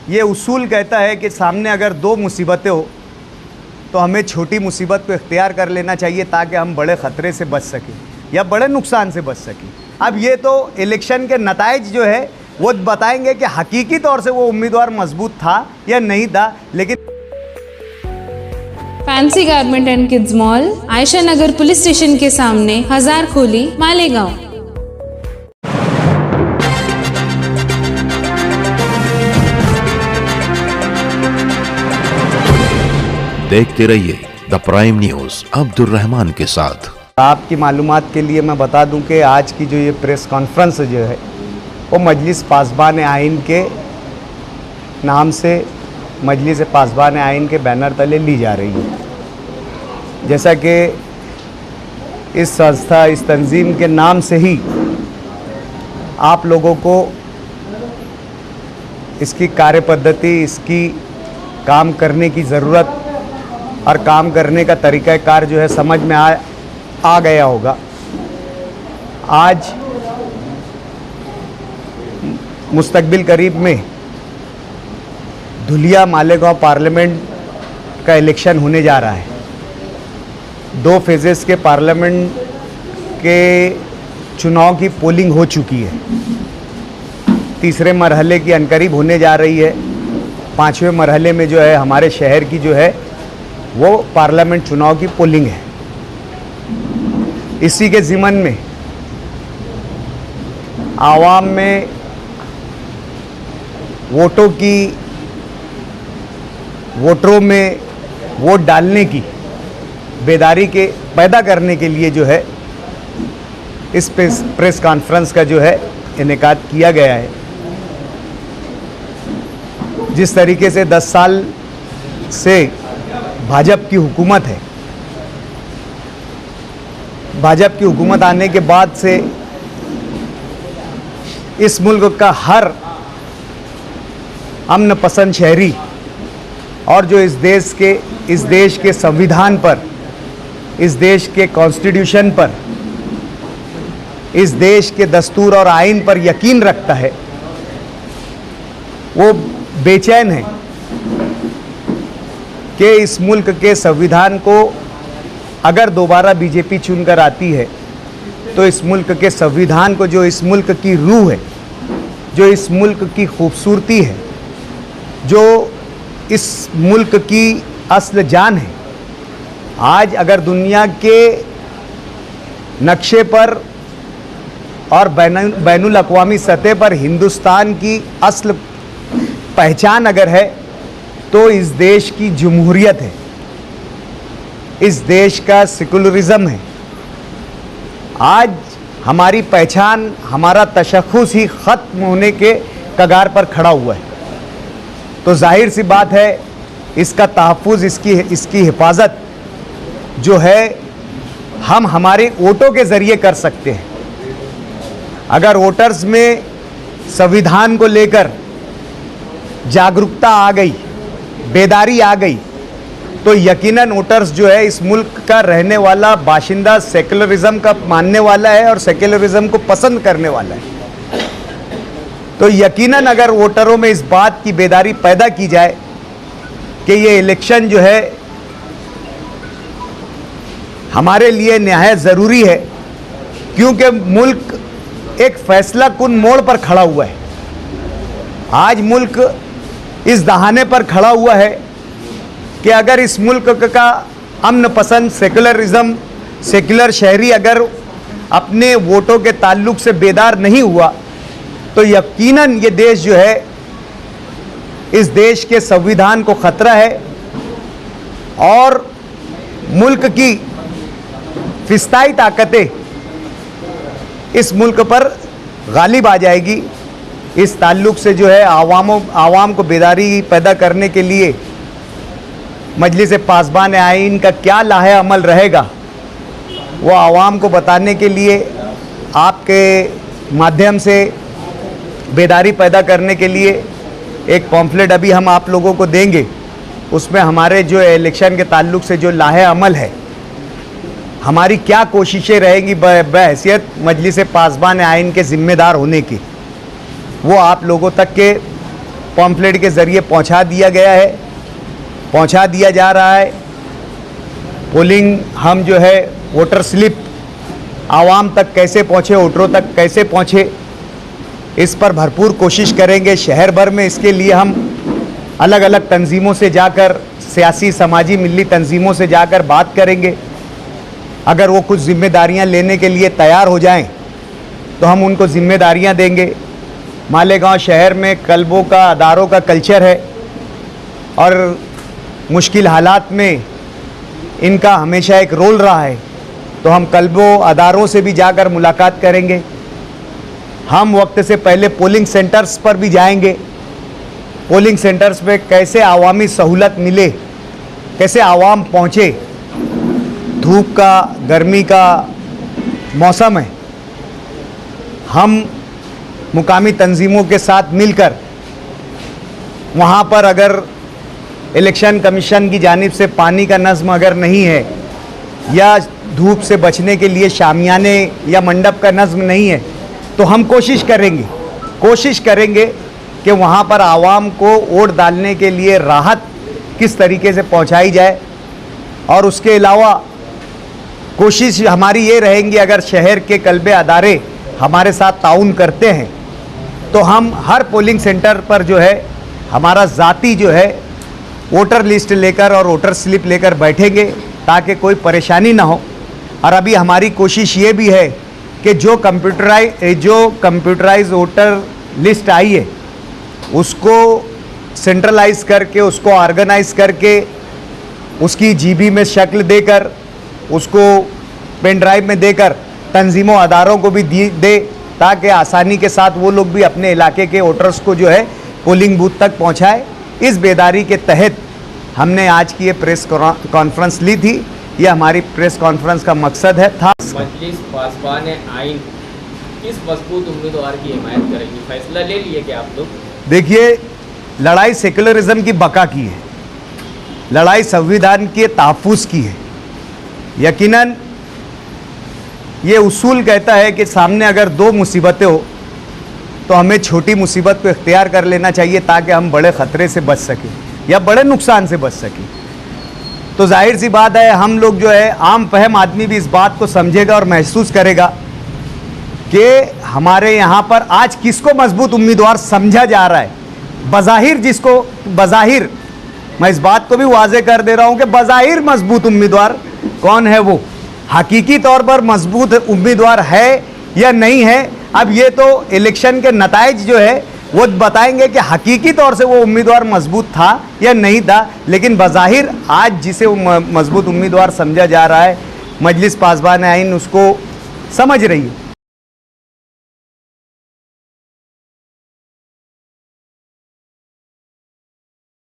ये उसूल कहता है कि सामने अगर दो मुसीबतें हो तो हमें छोटी मुसीबत को इख्तियार कर लेना चाहिए ताकि हम बड़े ख़तरे से बच सकें या बड़े नुकसान से बच सकें। अब ये तो इलेक्शन के नताइज जो है वो बताएंगे कि हकीकी तौर से वो उम्मीदवार मजबूत था या नहीं था। लेकिन fancy garment and kids mall, Ayesha Nagar police station के सामने, हजार खोली, मालेगांव। देखते रहिए the prime news Abdul Rahman के साथ। आपकी मालूमात के लिए मैं बता दूं कि आज की जो ये प्रेस कॉन्फ्रेंस जो है वो मजलिस पासबान आइन के नाम से मजलिस पासबान आइन के बैनर तले ली जा रही है। जैसा कि इस संस्था, इस तंजीम के नाम से ही आप लोगों को इसकी कार्यपद्धति, इसकी काम करने की ज़रूरत और काम करने का तरीक़ाकार जो है समझ में आ गया होगा। आज मुस्तकबिल करीब में धुलिया मालेगांव पार्लियामेंट का इलेक्शन होने जा रहा है। 2 फेजेस के पार्लियामेंट के चुनाव की पोलिंग हो चुकी है। तीसरे मरहले की अनकरीब होने जा रही है। 5वें मरहले में जो है हमारे शहर की जो है वो पार्लियामेंट चुनाव की पोलिंग है। इसी के ज़िमन में आवाम में वोटरों में वोट डालने की बेदारी के पैदा करने के लिए जो है इस प्रेस कॉन्फ्रेंस का जो है इनेकाद किया गया है। जिस तरीके से 10 साल से भाजपा की हुकूमत है, भाजपा की हुकूमत आने के बाद से इस मुल्क का हर अमन पसंद शहरी और जो इस देश के संविधान पर, इस देश के कॉन्स्टिट्यूशन पर, इस देश के दस्तूर और आइन पर यकीन रखता है, वो बेचैन है कि इस मुल्क के संविधान को अगर दोबारा बीजेपी चुनकर आती है तो इस मुल्क के संविधान को, जो इस मुल्क की रूह है, जो इस मुल्क की खूबसूरती है, जो इस मुल्क की असल जान है, आज अगर दुनिया के नक्शे पर और बैनुल अक़वामी सतह पर हिंदुस्तान की असल पहचान अगर है तो इस देश की जमहूरियत है, इस देश का सेकुलरिज्म है। आज हमारी पहचान, हमारा तशख़्ख़ुस ही ख़त्म होने के कगार पर खड़ा हुआ है। तो जाहिर सी बात है इसका तहफ़्फ़ुज़, इसकी हिफाजत जो है हम हमारे वोटों के ज़रिए कर सकते हैं। अगर वोटर्स में संविधान को लेकर जागरूकता आ गई, बेदारी आ गई, तो यकीनन वोटर्स जो है इस मुल्क का रहने वाला बाशिंदा सेकुलरिज्म का मानने वाला है और सेकुलरिज्म को पसंद करने वाला है। तो यकीनन अगर वोटरों में इस बात की बेदारी पैदा की जाए कि ये इलेक्शन जो है हमारे लिए निहायत ज़रूरी है, क्योंकि मुल्क एक फैसला कुन मोड़ पर खड़ा हुआ है। आज मुल्क इस दहाने पर खड़ा हुआ है कि अगर इस मुल्क का अमन पसंद सेकुलरिज्म, सेकुलर शहरी अगर अपने वोटों के ताल्लुक से बेदार नहीं हुआ तो यकीनन ये देश जो है, इस देश के संविधान को ख़तरा है और मुल्क की फिस्ताई ताकतें इस मुल्क पर गालिब आ जाएगी। इस ताल्लुक से जो है आवाम को बेदारी पैदा करने के लिए मजलिस पासबान आइन का क्या लाहे अमल रहेगा वो आवाम को बताने के लिए, आपके माध्यम से बेदारी पैदा करने के लिए एक पॉम्फलेट अभी हम आप लोगों को देंगे। उसमें हमारे जो इलेक्शन के ताल्लुक से जो लाहे अमल है, हमारी क्या कोशिशें रहेंगी बहैसियत मजलिस पासबान आइन के ज़िम्मेदार होने की, वो आप लोगों तक के पॉम्फलेट के ज़रिए पहुंचा दिया गया है, पहुंचा दिया जा रहा है। पोलिंग हम जो है वोटर स्लिप आवाम तक कैसे पहुंचे, वोटरों तक कैसे पहुंचे, इस पर भरपूर कोशिश करेंगे। शहर भर में इसके लिए हम अलग अलग तंजीमों से जाकर, सियासी समाजी मिली तंजीमों से जाकर बात करेंगे। अगर वो कुछ जिम्मेदारियां लेने के लिए तैयार हो जाएं तो हम उनको जिम्मेदारियां देंगे। मालेगांव शहर में क्लबों का, अदारों का कल्चर है और मुश्किल हालात में इनका हमेशा एक रोल रहा है, तो हम क्लबों, अदारों से भी जाकर मुलाकात करेंगे। हम वक्त से पहले पोलिंग सेंटर्स पर भी जाएंगे। पोलिंग सेंटर्स पे कैसे आवामी सहूलत मिले, कैसे आवाम पहुँचे। धूप का, गर्मी का मौसम है, हम मुकामी तंजीमों के साथ मिलकर वहाँ पर अगर इलेक्शन कमीशन की जानिब से पानी का नज़्म अगर नहीं है या धूप से बचने के लिए शामियाने या मंडप का नज़्म नहीं है, तो हम कोशिश करेंगे कि वहाँ पर आवाम को वोट डालने के लिए राहत किस तरीके से पहुँचाई जाए। और उसके अलावा कोशिश हमारी ये रहेंगी, अगर शहर के क्लबे, अदारे हमारे साथ ताउन करते हैं तो हम हर पोलिंग सेंटर पर जो है हमारा ज़ाती जो है वोटर लिस्ट लेकर और वोटर स्लिप लेकर बैठेंगे ताकि कोई परेशानी ना हो। और अभी हमारी कोशिश ये भी है कि जो कंप्यूटराइज वोटर लिस्ट आई है उसको सेंट्रलाइज करके, उसको ऑर्गेनाइज करके, उसकी जीबी में शक्ल देकर, उसको पेन ड्राइव में देकर तंजीमों, अदारों को भी दे ताकि आसानी के साथ वो लोग भी अपने इलाके के वोटर्स को जो है पोलिंग बूथ तक पहुंचाए। इस बेदारी के तहत हमने आज की ये प्रेस कॉन्फ्रेंस ली थी। ये हमारी प्रेस कॉन्फ्रेंस का मकसद था। मजलिस पासबान आइन किस मजबूत उम्मीदवार की हिमायत करेगी, फैसला ले लिए क्या आप लोग? देखिए, लड़ाई सेकुलरिज्म की बका की है, लड़ाई संविधान के तहफ़्फ़ुज़ की है। यकीनन ये उसूल कहता है कि सामने अगर दो मुसीबतें हो तो हमें छोटी मुसीबत को इख्तियार कर लेना चाहिए ताकि हम बड़े ख़तरे से बच सकें या बड़े नुकसान से बच सकें। तो जाहिर सी बात है, हम लोग जो है, आम फहम आदमी भी इस बात को समझेगा और महसूस करेगा कि हमारे यहाँ पर आज किसको मजबूत उम्मीदवार समझा जा रहा है। बज़ाहिर मैं इस बात को भी वाज़े कर दे रहा हूँ कि बज़ाहिर मजबूत उम्मीदवार कौन है, वो हकीकी तौर पर मजबूत उम्मीदवार है या नहीं है, अब ये तो इलेक्शन के नताइज जो है वो बताएंगे कि हकीकी तौर से वो उम्मीदवार मजबूत था या नहीं था। लेकिन बज़ाहिर आज जिसे वो मजबूत उम्मीदवार समझा जा रहा है, मजलिस पासबान आइन उसको समझ रही है।